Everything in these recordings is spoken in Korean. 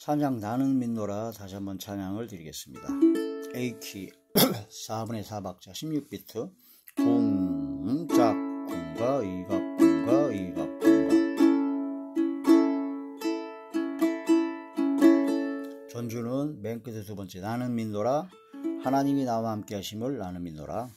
찬양 나는 믿노라. 다시 한번 찬양을 드리겠습니다. A키 4분의 4박자 16비트 공작 공가 이각 공가 이각 공가. 전주는 맨 끝에 두 번째 나는 믿노라. 하나님이 나와 함께 하심을 나는 믿노라.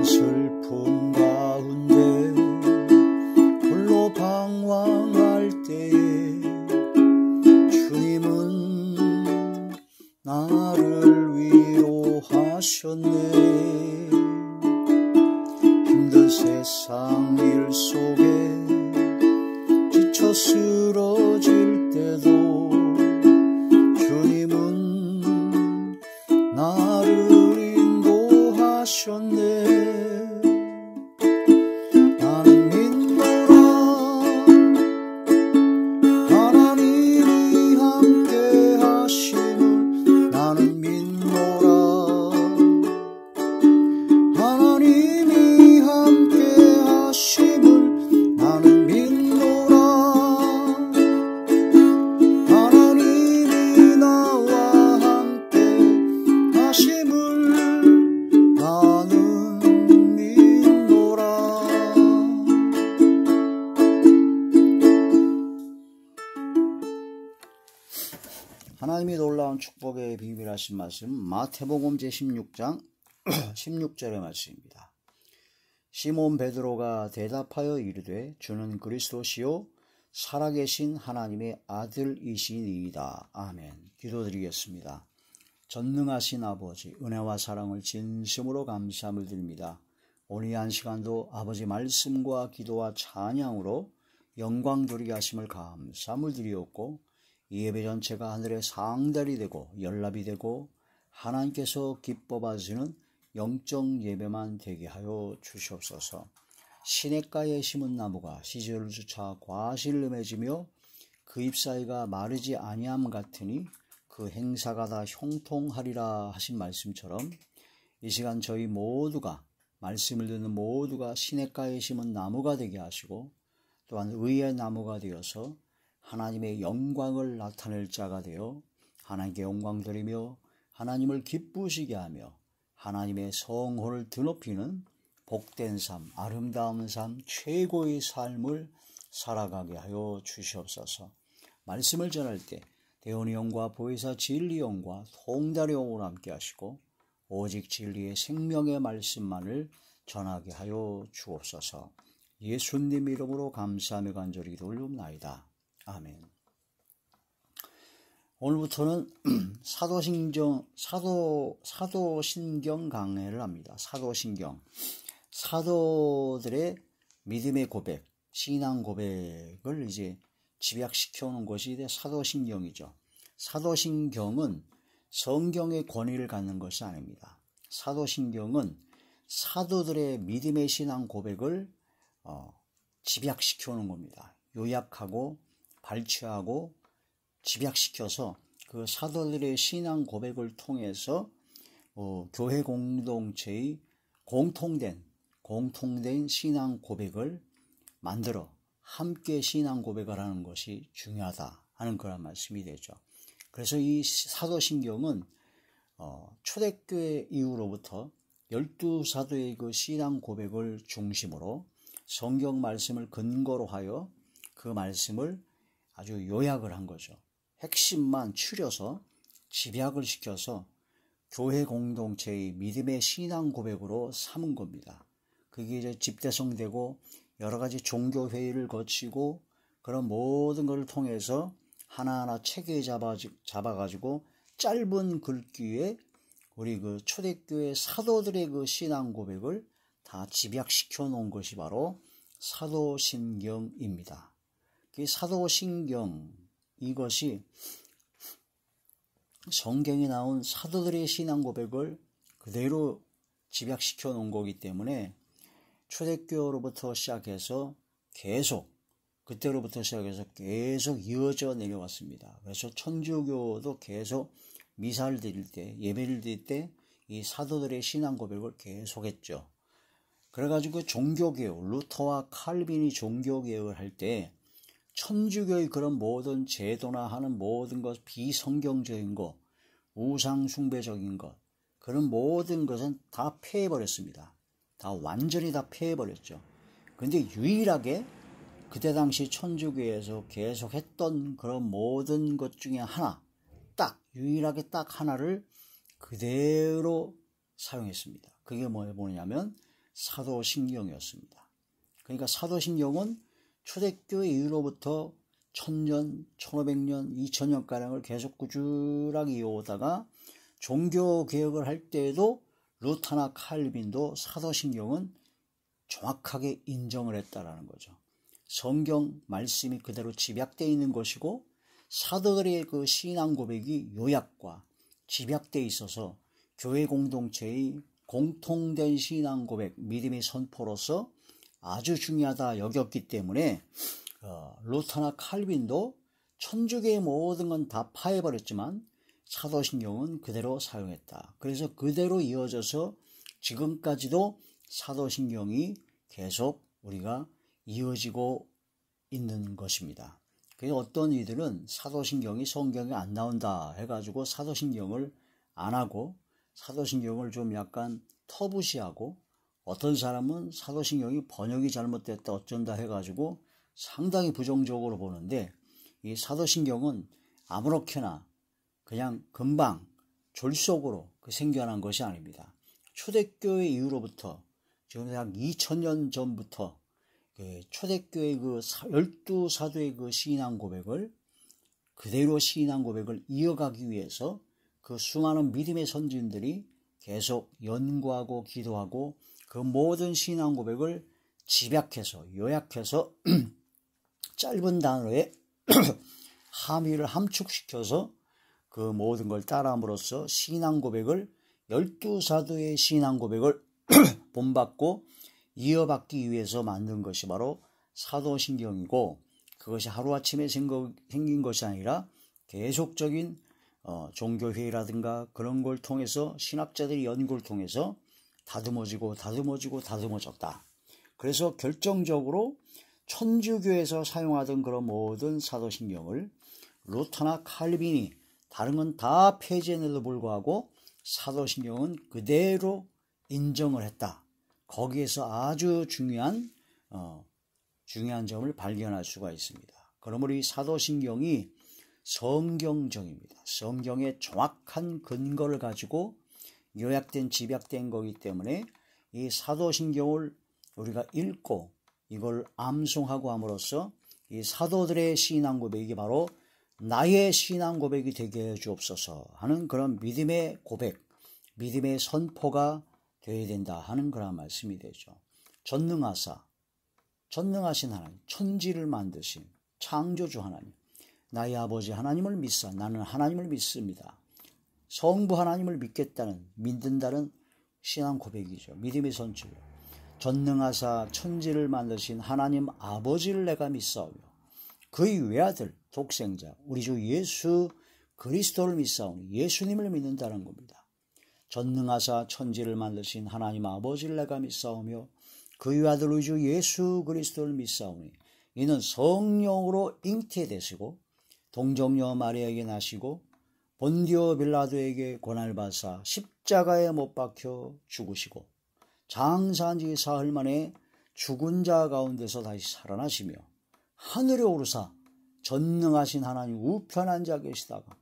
슬픔 가운데 홀로 방황할 때에 주님은 나를 위로하셨네. 힘든 세상 일 속에 지쳐 쓰러질 때도 주님은 나를 인도하셨네. 하나님이 놀라운 축복의 비밀하신 말씀 마태복음 제16장 16절의 말씀입니다. 시몬 베드로가 대답하여 이르되 주는 그리스도시요 살아계신 하나님의 아들이시니이다. 아멘. 기도드리겠습니다. 전능하신 아버지 은혜와 사랑을 진심으로 감사함을 드립니다. 오늘 이 한 시간도 아버지 말씀과 기도와 찬양으로 영광 돌리게 하심을 감사함을 드리옵고 이 예배 전체가 하늘의 상달이 되고 연락이 되고 하나님께서 기뻐 받으시는 영적 예배만 되게 하여 주시옵소서. 시냇가에 심은 나무가 시절을 주차 과실을 맺으며 그 잎사이가 마르지 아니함 같으니 그 행사가 다 형통하리라 하신 말씀처럼 이 시간 저희 모두가 말씀을 듣는 모두가 시냇가에 심은 나무가 되게 하시고 또한 의의 나무가 되어서 하나님의 영광을 나타낼 자가 되어 하나님께 영광 드리며 하나님을 기쁘시게 하며 하나님의 성호를 드높이는 복된 삶, 아름다운 삶, 최고의 삶을 살아가게 하여 주시옵소서. 말씀을 전할 때 대원의 영과 보혜사 진리 영과 통달의 영으로 함께 하시고 오직 진리의 생명의 말씀만을 전하게 하여 주옵소서. 예수님 이름으로 감사하며 간절히 기도 올리옵나이다. 아멘. 오늘부터는 사도신경 강해를 합니다. 사도신경. 사도들의 믿음의 고백, 신앙 고백을 이제 집약시켜 놓은 것이 사도신경이죠. 사도신경은 성경의 권위를 갖는 것이 아닙니다. 사도신경은 사도들의 믿음의 신앙 고백을 집약시켜 놓은 겁니다. 요약하고 발췌하고 집약시켜서 그 사도들의 신앙 고백을 통해서 교회 공동체의 공통된 신앙 고백을 만들어 함께 신앙 고백을 하는 것이 중요하다 하는 그런 말씀이 되죠. 그래서 이 사도신경은 초대교회 이후로부터 12사도의 그 신앙 고백을 중심으로 성경 말씀을 근거로 하여 그 말씀을 아주 요약을 한 거죠. 핵심만 추려서 집약을 시켜서 교회 공동체의 믿음의 신앙 고백으로 삼은 겁니다. 그게 이제 집대성되고 여러 가지 종교회의를 거치고 그런 모든 것을 통해서 하나하나 체계 잡아가지고 짧은 글귀에 우리 그 초대교회 사도들의 그 신앙 고백을 다 집약시켜 놓은 것이 바로 사도신경입니다. 그 사도신경 이것이 성경에 나온 사도들의 신앙 고백을 그대로 집약시켜 놓은 거기 때문에 초대교회로부터 시작해서 계속 그때로부터 시작해서 계속 이어져 내려왔습니다. 그래서 천주교도 계속 미사를 드릴 때, 예배를 드릴 때 이 사도들의 신앙 고백을 계속했죠. 그래가지고 종교개혁, 루터와 칼빈이 종교개혁을 할 때 천주교의 그런 모든 제도나 하는 모든 것, 비성경적인 것, 우상숭배적인 것, 그런 모든 것은 다 폐해버렸습니다. 다 완전히 다 폐해버렸죠. 근데 유일하게 그때 당시 천주교에서 계속했던 그런 모든 것 중에 하나, 유일하게 딱 하나를 그대로 사용했습니다. 그게 뭐냐면 사도신경이었습니다. 그러니까 사도신경은 초대교 이후로부터 1000년, 1500년, 2000년가량을 계속 꾸준하게 이어오다가 종교개혁을 할 때에도 루터나 칼빈도 사도신경은 정확하게 인정을 했다라는 거죠. 성경 말씀이 그대로 집약되어 있는 것이고 사도들의 그 신앙 고백이 요약과 집약되어 있어서 교회 공동체의 공통된 신앙 고백, 믿음의 선포로서 아주 중요하다 여겼기 때문에 루터나 칼빈도 천주교의 모든 건 다 파해버렸지만 사도신경은 그대로 사용했다. 그래서 그대로 이어져서 지금까지도 사도신경이 계속 우리가 이어지고 있는 것입니다. 그래서 어떤 이들은 사도신경이 성경에 안 나온다 해가지고 사도신경을 안 하고 사도신경을 좀 약간 터부시하고 어떤 사람은 사도신경이 번역이 잘못됐다 어쩐다 해가지고 상당히 부정적으로 보는데 이 사도신경은 아무렇게나 그냥 금방 졸속으로 생겨난 것이 아닙니다. 초대교회 이후로부터 지금 약 2000년 전부터 초대교회 그 12사도의 그 신앙 고백을 그대로 신앙 고백을 이어가기 위해서 그 수많은 믿음의 선진들이 계속 연구하고 기도하고 그 모든 신앙 고백을 집약해서 요약해서 짧은 단어에 함의를 함축시켜서 그 모든 걸 따라함으로써 신앙 고백을 12사도의 신앙 고백을 본받고 이어받기 위해서 만든 것이 바로 사도신경이고 그것이 하루아침에 생긴 것이 아니라 계속적인 종교회의라든가 그런 걸 통해서 신학자들이 연구를 통해서 다듬어졌다. 그래서 결정적으로 천주교에서 사용하던 그런 모든 사도신경을 루터나 칼빈이 다른 건 다 폐지했는데도 불구하고 사도신경은 그대로 인정을 했다. 거기에서 아주 중요한 점을 발견할 수가 있습니다. 그러므로 이 사도신경이 성경적입니다. 성경의 정확한 근거를 가지고 요약된 집약된 거기 때문에 이 사도신경을 우리가 읽고 이걸 암송하고 함으로써 이 사도들의 신앙 고백이 바로 나의 신앙 고백이 되게 해 주옵소서 하는 그런 믿음의 고백, 믿음의 선포가 되어야 된다 하는 그런 말씀이 되죠. 전능하신 하나님, 천지를 만드신 창조주 하나님, 나의 아버지 하나님을 믿사 나는 하나님을 믿습니다. 성부 하나님을 믿는다는 신앙 고백이죠. 믿음의 선출. 전능하사 천지를 만드신 하나님 아버지를 내가 믿사오며 그의 외아들 독생자 우리 주 예수 그리스도를 믿사오니 예수님을 믿는다는 겁니다. 전능하사 천지를 만드신 하나님 아버지를 내가 믿사오며 그의 외아들 우리 주 예수 그리스도를 믿사오니 이는 성령으로 잉태되시고 동정녀 마리아에게 나시고 본디오 빌라도에게 고난을 받사 십자가에 못 박혀 죽으시고 장사한 지 사흘 만에 죽은 자 가운데서 다시 살아나시며 하늘에 오르사 전능하신 하나님 우편에 앉아 계시다가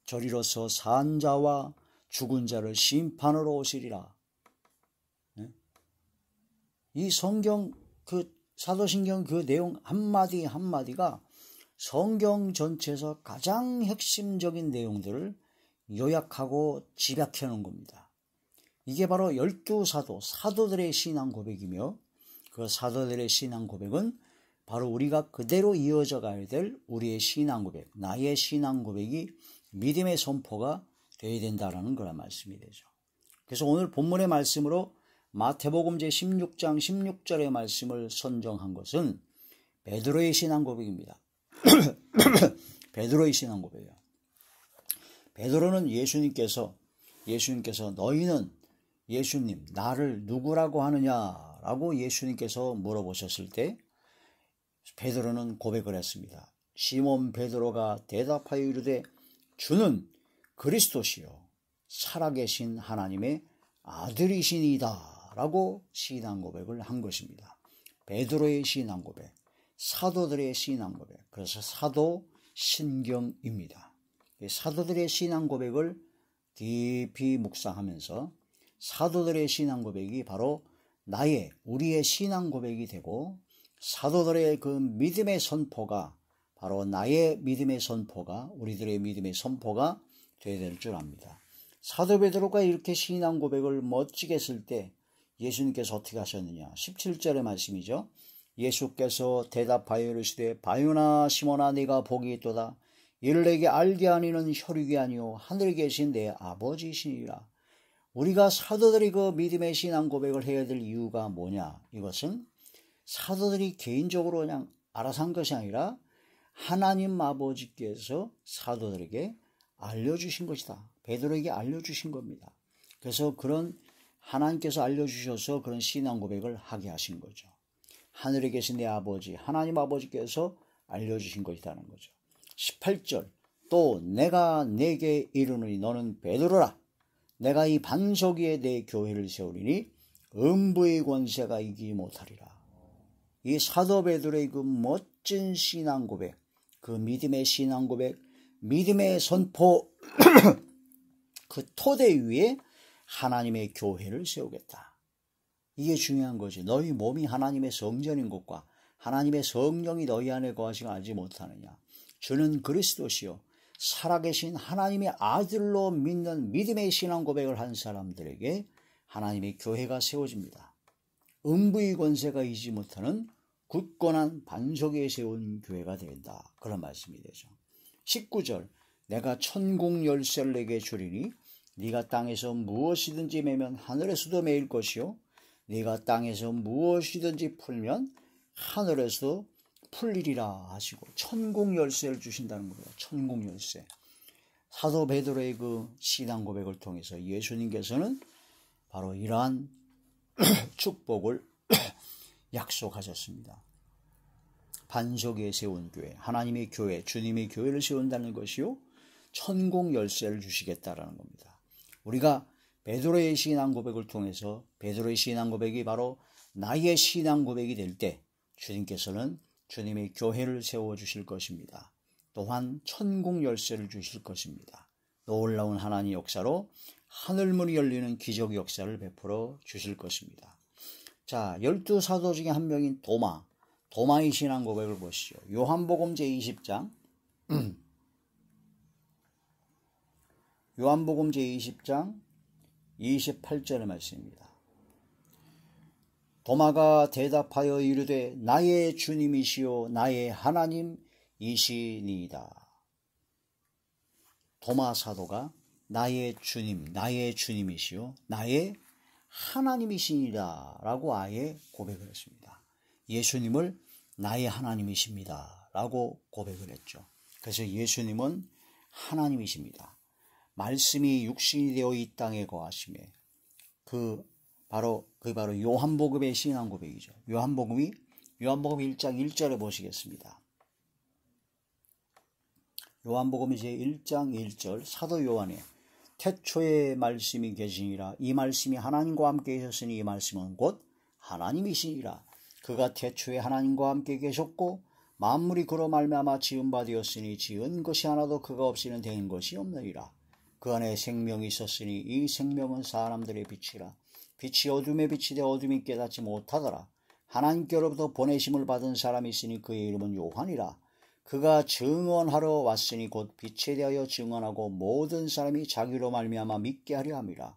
저리로서 산 자와 죽은 자를 심판으로 오시리라. 이 성경 사도신경 그 내용 한마디 한마디가 성경 전체에서 가장 핵심적인 내용들을 요약하고 집약해 놓은 겁니다. 이게 바로 12사도, 사도들의 신앙 고백이며 그 사도들의 신앙 고백은 바로 우리가 그대로 이어져 가야 될 우리의 신앙 고백, 나의 신앙 고백이 믿음의 선포가 되어야 된다는 그런 말씀이 되죠. 그래서 오늘 본문의 말씀으로 마태복음 제16장 16절의 말씀을 선정한 것은 베드로의 신앙 고백입니다. 베드로의 신앙 고백이에요. 베드로는 예수님께서 너희는 예수님 나를 누구라고 하느냐라고 예수님께서 물어보셨을 때 베드로는 고백을 했습니다. 시몬 베드로가 대답하여 이르되 주는 그리스도시요 살아계신 하나님의 아들이시니이다 라고 신앙 고백을 한 것입니다. 베드로의 신앙 고백, 사도들의 신앙 고백, 그래서 사도 신경입니다. 사도들의 신앙 고백을 깊이 묵상하면서 사도들의 신앙 고백이 바로 우리의 신앙 고백이 되고 사도들의 그 믿음의 선포가 바로 나의 믿음의 선포가 우리들의 믿음의 선포가 되어야 될 줄 압니다. 사도 베드로가 이렇게 신앙 고백을 멋지게 했을 때 예수님께서 어떻게 하셨느냐. 17절의 말씀이죠. 예수께서 대답하여 이르시되 바요나 시몬아 네가 복이 있도다. 이를 내게 알게 하니는 혈육이 아니요 하늘에 계신 내 아버지시니라. 우리가 사도들이 그 믿음의 신앙 고백을 해야 될 이유가 뭐냐. 이것은 사도들이 개인적으로 그냥 알아서 한 것이 아니라 하나님 아버지께서 사도들에게 알려주신 것이다. 베드로에게 알려주신 겁니다. 그래서 그런 하나님께서 알려주셔서 그런 신앙 고백을 하게 하신 거죠. 하늘에 계신 내 아버지, 하나님 아버지께서 알려주신 것이라는 거죠. 18절 또 내가 내게 이르노니 너는 베드로라. 내가 이 반석 위에 내 교회를 세우리니 음부의 권세가 이기지 못하리라. 이 사도 베드로의 그 멋진 신앙 고백, 그 믿음의 신앙 고백, 믿음의 선포 그 토대 위에 하나님의 교회를 세우겠다. 이게 중요한 거지. 너희 몸이 하나님의 성전인 것과 하나님의 성령이 너희 안에 거하시고 알지 못하느냐. 주는 그리스도시요 살아계신 하나님의 아들로 믿는 믿음의 신앙 고백을 한 사람들에게 하나님의 교회가 세워집니다. 음부의 권세가 이기지 못하는 굳건한 반석 위에 세운 교회가 된다. 그런 말씀이 되죠. 19절 내가 천국 열쇠를 내게 주리니 네가 땅에서 무엇이든지 매면 하늘에서도 매일 것이요 네가 땅에서 무엇이든지 풀면 하늘에서도 풀리리라 하시고 천국 열쇠를 주신다는 거예요. 천국 열쇠. 사도 베드로의 그 신앙 고백을 통해서 예수님께서는 바로 이러한 축복을 약속하셨습니다. 반석 위에 세운 교회, 하나님의 교회, 주님의 교회를 세운다는 것이요 천국 열쇠를 주시겠다라는 겁니다. 우리가 베드로의 신앙 고백을 통해서 베드로의 신앙 고백이 바로 나의 신앙 고백이 될 때 주님께서는 주님의 교회를 세워주실 것입니다. 또한 천국 열쇠를 주실 것입니다. 놀라운 하나님의 역사로 하늘문이 열리는 기적 역사를 베풀어 주실 것입니다. 자, 12사도 중에 한 명인 도마의 신앙 고백을 보시죠. 요한복음 제20장 요한복음 제20장 28절의 말씀입니다. 도마가 대답하여 이르되 나의 주님이시요 나의 하나님이시니이다. 도마 사도가 나의 주님, 나의 주님이시요 나의 하나님이시니라 라고 아예 고백을 했습니다. 예수님을 나의 하나님이십니다 라고 고백을 했죠. 그래서 예수님은 하나님이십니다. 말씀이 육신이 되어 이 땅에 거하심에 그 바로 요한복음의 신앙 고백이죠. 요한복음 1장 1절에 보시겠습니다. 요한복음 이제 1장 1절 사도 요한의 태초에 말씀이 계시니라 이 말씀이 하나님과 함께 계셨으니 이 말씀은 곧 하나님이시니라. 그가 태초에 하나님과 함께 계셨고 만물이 그로 말미암아 지은 바 되었으니 지은 것이 하나도 그가 없이는 된 것이 없느니라. 그 안에 생명이 있었으니 이 생명은 사람들의 빛이라. 빛이 어둠에 빛이 되어 어둠이 깨닫지 못하더라. 하나님께로부터 보내심을 받은 사람이 있으니 그의 이름은 요한이라. 그가 증언하러 왔으니 곧 빛에 대하여 증언하고 모든 사람이 자기로 말미암아 믿게 하려 함이라.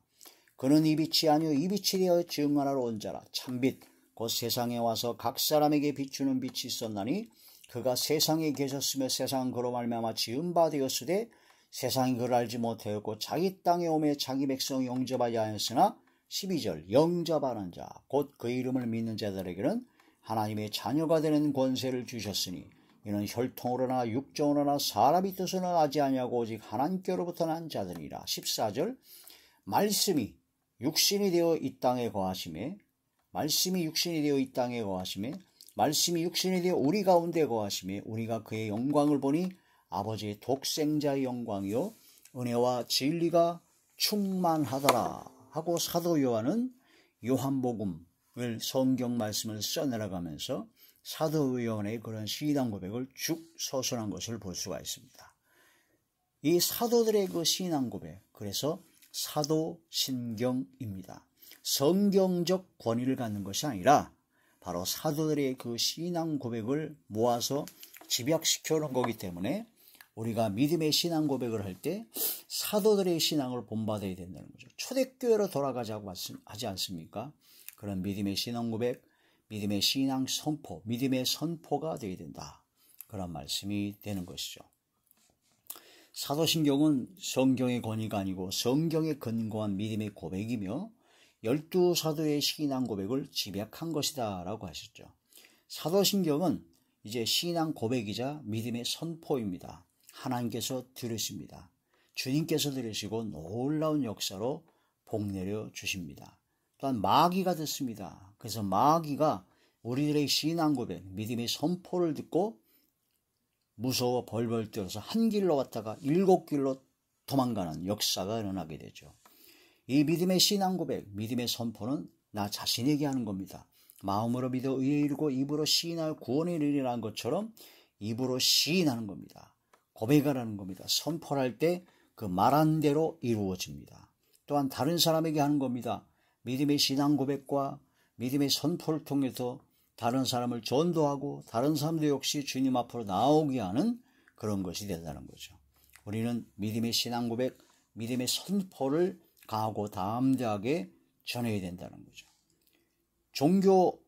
그는 이 빛이 아니요 이 빛에 대하여 증언하러 온 자라. 참빛 곧 세상에 와서 각 사람에게 비추는 빛이 있었나니 그가 세상에 계셨으며 세상은 그로 말미암아 지은 바 되었으되 세상이 그를 알지 못하였고 자기 땅에 오매 자기 백성 영접하지 않았으나 12절 영접하는 자 곧 그 이름을 믿는 자들에게는 하나님의 자녀가 되는 권세를 주셨으니 이는 혈통으로나 육정으로나 사람의 뜻으로 나지 아니하고 오직 하나님께로부터 난 자들이라. 14절 말씀이 육신이 되어 이 땅에 거하심에 말씀이 육신이 되어 이 땅에 거하심에 말씀이 육신이 되어 우리 가운데 거하심에 우리가 그의 영광을 보니 아버지의 독생자의 영광이요 은혜와 진리가 충만하더라 하고 사도 요한은 요한복음을 성경 말씀을 써내려가면서 사도 요한의 그런 신앙 고백을 쭉 서술한 것을 볼 수가 있습니다. 이 사도들의 그 신앙 고백, 그래서 사도신경입니다. 성경적 권위를 갖는 것이 아니라 바로 사도들의 그 신앙 고백을 모아서 집약시켜 놓은 거기 때문에 우리가 믿음의 신앙 고백을 할 때 사도들의 신앙을 본받아야 된다는 거죠. 초대교회로 돌아가자고 하지 않습니까? 그런 믿음의 신앙 고백, 믿음의 신앙 선포, 믿음의 선포가 되어야 된다. 그런 말씀이 되는 것이죠. 사도신경은 성경의 권위가 아니고 성경에 근거한 믿음의 고백이며 12사도의 신앙 고백을 집약한 것이다 라고 하셨죠. 사도신경은 이제 신앙 고백이자 믿음의 선포입니다. 하나님께서 들으십니다. 주님께서 들으시고 놀라운 역사로 복 내려 주십니다. 또한 마귀가 듣습니다. 그래서 마귀가 우리들의 신앙 고백, 믿음의 선포를 듣고 무서워 벌벌 떨어서 한 길로 갔다가 7길로 도망가는 역사가 일어나게 되죠. 이 믿음의 신앙 고백, 믿음의 선포는 나 자신에게 하는 겁니다. 마음으로 믿어 의에 이르고 입으로 시인하여 구원에 이르리라는 것처럼 입으로 시인하는 겁니다. 고백하라는 겁니다. 선포를 할 때 그 말한 대로 이루어집니다. 또한 다른 사람에게 하는 겁니다. 믿음의 신앙 고백과 믿음의 선포를 통해서 다른 사람을 전도하고 다른 사람도 역시 주님 앞으로 나오게 하는 그런 것이 된다는 거죠. 우리는 믿음의 신앙 고백, 믿음의 선포를 강하고 담대하게 전해야 된다는 거죠. 종교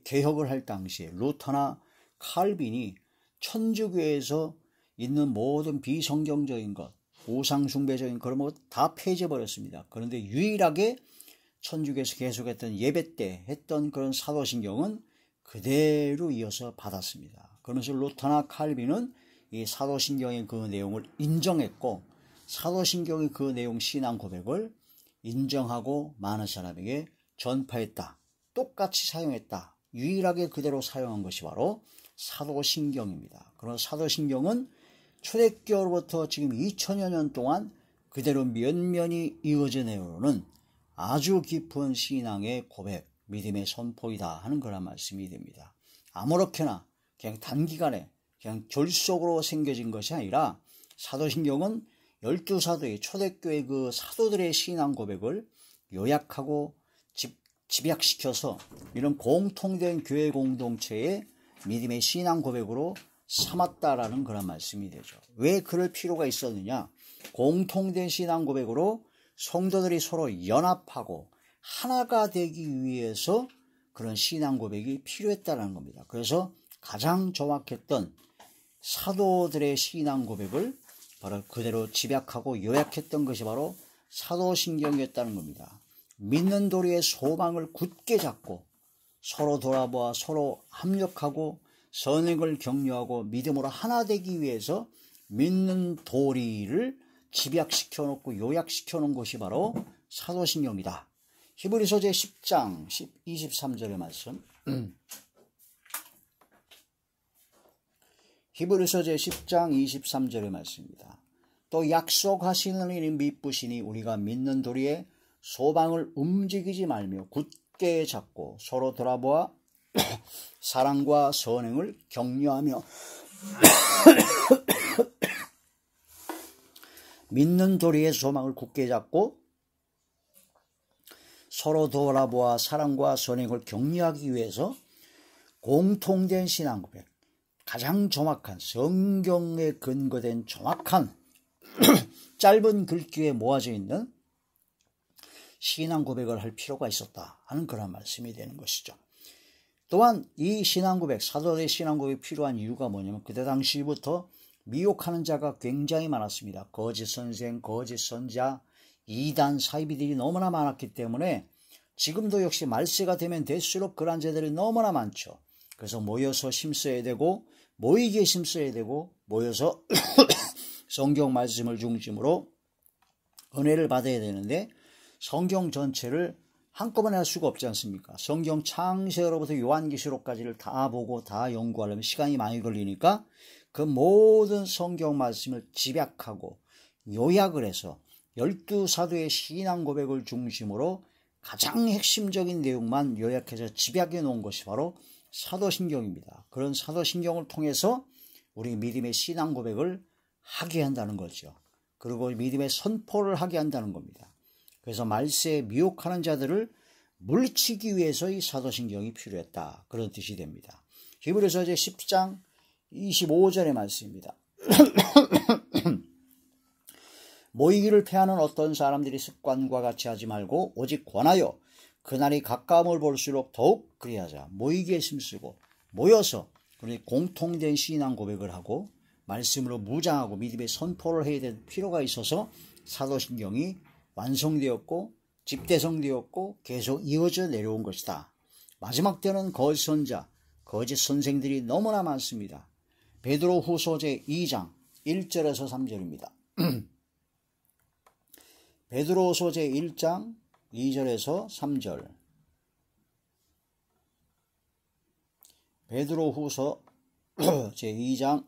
개혁을 할 당시에 루터나 칼빈이 천주교에서 있는 모든 비성경적인 것, 우상숭배적인 그런 것 다 폐지해버렸습니다. 그런데 유일하게 천주교에서 계속했던 예배 때 했던 그런 사도신경은 그대로 이어서 받았습니다. 그러면서 루터나 칼빈은 이 사도신경의 그 내용을 인정했고 사도신경의 그 내용 신앙 고백을 인정하고 많은 사람에게 전파했다. 똑같이 사용했다. 유일하게 그대로 사용한 것이 바로 사도신경입니다. 그런 사도신경은 초대교로부터 지금 2000여 년 동안 그대로 면면이 이어져 내려오는 아주 깊은 신앙의 고백, 믿음의 선포이다 하는 그런 말씀이 됩니다. 아무렇게나 그냥 단기간에 그냥 결속으로 생겨진 것이 아니라 사도신경은 12사도의 초대교회 그 사도들의 신앙 고백을 요약하고 집약시켜서 이런 공통된 교회 공동체의 믿음의 신앙 고백으로 삼았다라는 그런 말씀이 되죠. 왜 그럴 필요가 있었느냐? 공통된 신앙 고백으로 성도들이 서로 연합하고 하나가 되기 위해서 그런 신앙 고백이 필요했다는 겁니다. 그래서 가장 정확했던 사도들의 신앙 고백을 바로 그대로 집약하고 요약했던 것이 바로 사도신경이었다는 겁니다. 믿는 도리의 소망을 굳게 잡고 서로 돌아보아 서로 합력하고 선행을 격려하고 믿음으로 하나 되기 위해서 믿는 도리를 집약시켜 놓고 요약시켜 놓은 것이 바로 사도신경이다. 히브리서 제10장 23절의 말씀. 히브리서 제10장 23절의 말씀입니다. 또 약속하시는 이는 미쁘시니 우리가 믿는 도리에 소망을 움직이지 말며 굳게 잡고 서로 돌아보아 사랑과 선행을 격려하며 믿는 도리의 소망을 굳게 잡고 서로 돌아보아 사랑과 선행을 격려하기 위해서 공통된 신앙 고백, 가장 정확한 성경에 근거된 정확한 짧은 글귀에 모아져 있는 신앙 고백을 할 필요가 있었다 하는 그런 말씀이 되는 것이죠. 또한 이 신앙 고백, 사도의 신앙 고백이 필요한 이유가 뭐냐면 그때 당시부터 미혹하는 자가 굉장히 많았습니다. 거짓 선생, 거짓 선자, 이단 사이비들이 너무나 많았기 때문에 지금도 역시 말세가 되면 될수록 그러한 자들이 너무나 많죠. 그래서 모여서 힘써야 되고 모이게 힘써야 되고 모여서 성경 말씀을 중심으로 은혜를 받아야 되는데 성경 전체를 한꺼번에 할 수가 없지 않습니까? 성경 창세로부터 요한계시록까지를 다 보고 다 연구하려면 시간이 많이 걸리니까 그 모든 성경 말씀을 집약하고 요약을 해서 12사도의 신앙 고백을 중심으로 가장 핵심적인 내용만 요약해서 집약해 놓은 것이 바로 사도신경입니다. 그런 사도신경을 통해서 우리 믿음의 신앙 고백을 하게 한다는 거죠. 그리고 믿음의 선포를 하게 한다는 겁니다. 그래서 말세에 미혹하는 자들을 물리치기 위해서 이 사도신경이 필요했다. 그런 뜻이 됩니다. 히브리서 이제 10장 25절의 말씀입니다. 모이기를 패하는 어떤 사람들이 습관과 같이 하지 말고 오직 권하여 그날이 가까움을 볼수록 더욱 그리하자. 모이기에 힘쓰고 모여서 공통된 신앙 고백을 하고 말씀으로 무장하고 믿음의 선포를 해야 될 필요가 있어서 사도신경이 완성되었고 집대성되었고 계속 이어져 내려온 것이다. 마지막 때는 거짓 선자, 거짓 선생들이 너무나 많습니다. 베드로 후서 제2장 1절에서 3절입니다. 베드로 후서 제1장 2절에서 3절. 베드로 후서 제2장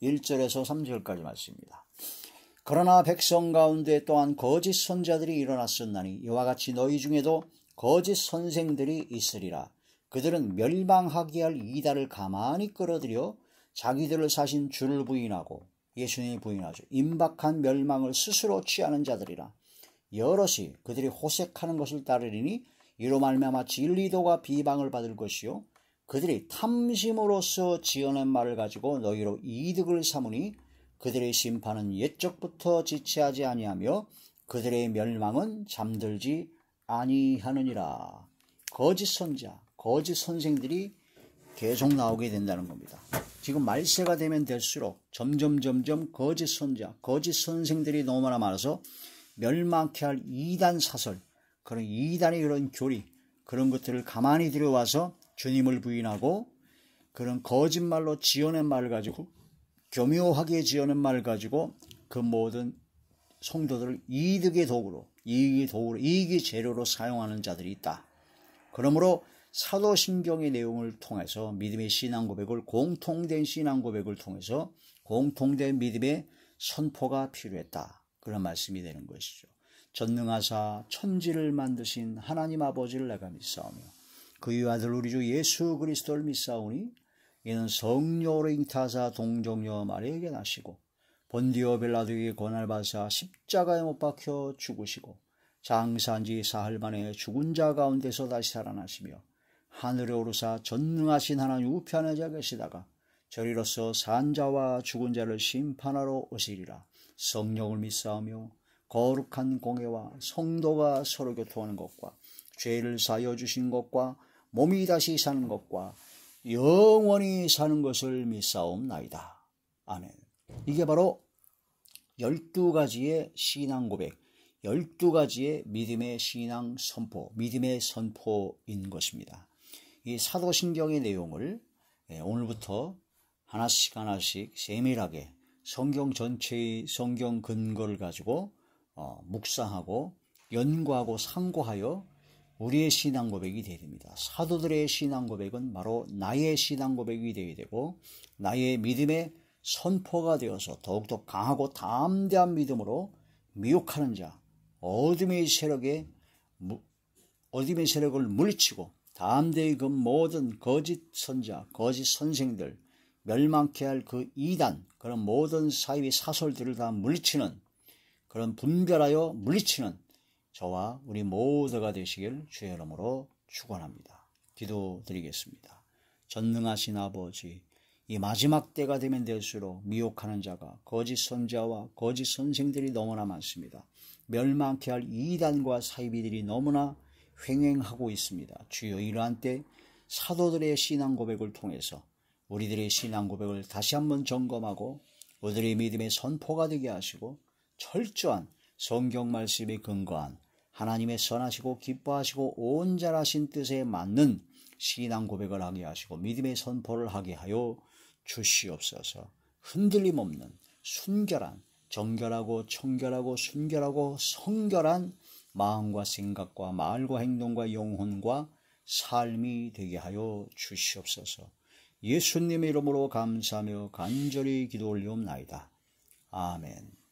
1절에서 3절까지 말씀입니다. 그러나 백성 가운데 또한 거짓 선자들이 일어났었나니 이와 같이 너희 중에도 거짓 선생들이 있으리라. 그들은 멸망하게 할 이달을 가만히 끌어들여 자기들을 사신 주를 부인하고 예수님을 부인하죠. 임박한 멸망을 스스로 취하는 자들이라. 여럿이 그들이 호색하는 것을 따르리니 이로 말미암아 진리도가 비방을 받을 것이요 그들이 탐심으로써 지어낸 말을 가지고 너희로 이득을 삼으니 그들의 심판은 옛적부터 지체하지 아니하며 그들의 멸망은 잠들지 아니하느니라. 거짓 선자, 거짓 선생들이 계속 나오게 된다는 겁니다. 지금 말세가 되면 될수록 점점 거짓 선자, 거짓 선생들이 너무나 많아서 멸망케 할 이단 사설, 그런 이단의 그런 교리, 그런 것들을 가만히 들여와서 주님을 부인하고 그런 거짓말로 지어낸 말을 가지고 교묘하게 지어낸 말을 가지고 그 모든 성도들을 이익의 도구로, 이익의 재료로 사용하는 자들이 있다. 그러므로 사도신경의 내용을 통해서 믿음의 신앙 고백을 공통된 신앙 고백을 통해서 공통된 믿음의 선포가 필요했다. 그런 말씀이 되는 것이죠. 전능하사 천지를 만드신 하나님 아버지를 내가 믿사오며 그의 아들 우리 주 예수 그리스도를 믿사오니 이는 성령으로 잉타하사 동정녀 마리아에게 나시고 본디오 빌라도에게 고난을 받으사 십자가에 못 박혀 죽으시고 장사한 지 사흘 만에 죽은 자 가운데서 다시 살아나시며 하늘에 오르사 전능하신 하나님 우편에 계시다가 저리로서 산 자와 죽은 자를 심판하러 오시리라. 성령을 믿사오며 거룩한 공회와 성도가 서로 교통하는 것과 죄를 사하여 주신 것과 몸이 다시 사는 것과 영원히 사는 것을 믿사옵나이다. 아멘. 이게 바로 12가지의 신앙 고백, 12가지의 믿음의 신앙 선포, 믿음의 선포인 것입니다. 이 사도신경의 내용을 오늘부터 하나씩 세밀하게 성경 전체의 성경 근거를 가지고 묵상하고 연구하고 상고하여 우리의 신앙 고백이 되어야 됩니다. 사도들의 신앙 고백은 바로 나의 신앙 고백이 되어야 되고 나의 믿음의 선포가 되어서 더욱더 강하고 담대한 믿음으로 미혹하는 자, 어둠의 세력을 물리치고 담대히 그 모든 거짓 선자, 거짓 선생들, 멸망케 할 그 이단, 그런 모든 사이의 사설들을 다 물리치는, 그런 분별하여 물리치는 저와 우리 모두가 되시길 주의 이름으로 축원합니다. 기도드리겠습니다. 전능하신 아버지, 이 마지막 때가 되면 될수록 미혹하는 자가 거짓 선자와 거짓 선생들이 너무나 많습니다. 멸망케 할 이단과 사이비들이 너무나 횡행하고 있습니다. 주여 이러한 때 사도들의 신앙 고백을 통해서 우리들의 신앙 고백을 다시 한번 점검하고 우리들의 믿음의 선포가 되게 하시고 철저한 성경 말씀에 근거한 하나님의 선하시고 기뻐하시고 온전하신 뜻에 맞는 신앙 고백을 하게 하시고 믿음의 선포를 하게 하여 주시옵소서. 흔들림 없는 순결한, 정결하고 청결하고 순결하고 성결한 마음과 생각과 말과 행동과 영혼과 삶이 되게 하여 주시옵소서. 예수님의 이름으로 감사하며 간절히 기도 올리옵나이다. 아멘.